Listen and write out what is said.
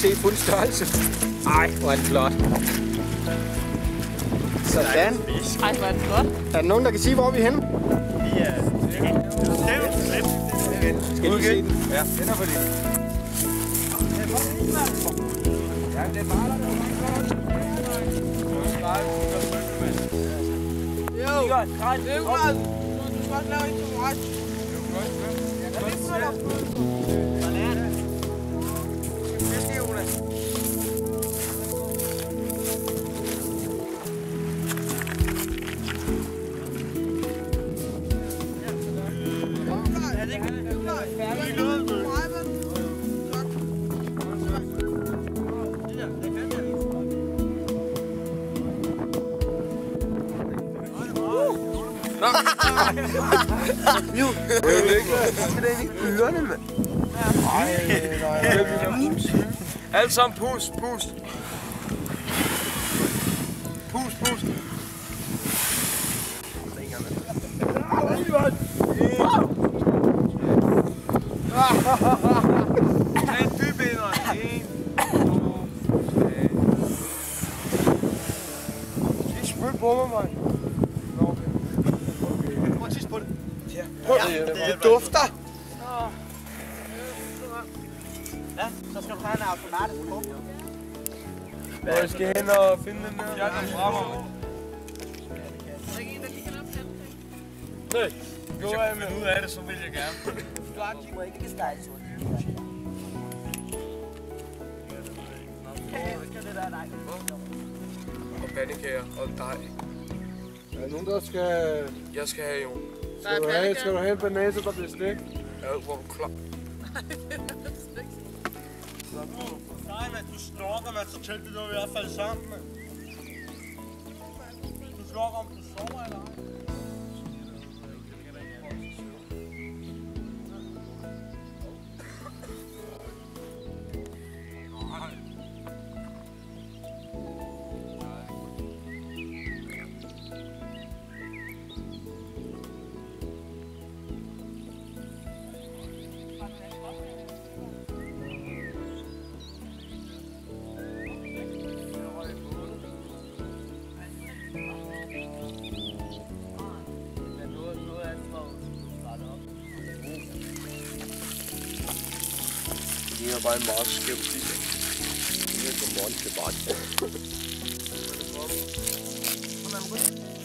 lige se fuld størrelse. Ej, hvor er den flot. Sådan. Ej, hvor er den flot. Er der nogen, der kan sige, hvor vi er henne? Vi er... Skal lige se den? Ja, den er for det. Ja, det er bare der. Jo, det er godt. Du skal også lave en til mig. Jeg kan ikke få dig på. Sådan er det. Det skal Jonas. Jo, det er ikke ørerne, mand. Alt sammen pust. Pust. En dyb indånd. 1, 2, 3. Ikke spyt på mig, mand. Prøv at tisse på det. Det dufter. Ja, så skal du have en automatisk på. Jeg skal hen og finde den der. Jeg kan fremme. Nej. Hvis jeg kan finde ud af det, så vil jeg gerne. Du må ikke stejle sådan. Og pandekager og dej. Er der nogen, der skal... Jeg skal have, jo. Skal du have en banase, der bliver stegt? Ja, hvor er du klar? Nej, men du snorker, man, så tæt det nu i hvert fald sammen, man. Du snorker, om du sover eller ej. Det er bare en meget skæv tid. Det er som morgen til bræt. Kom, man gå ind.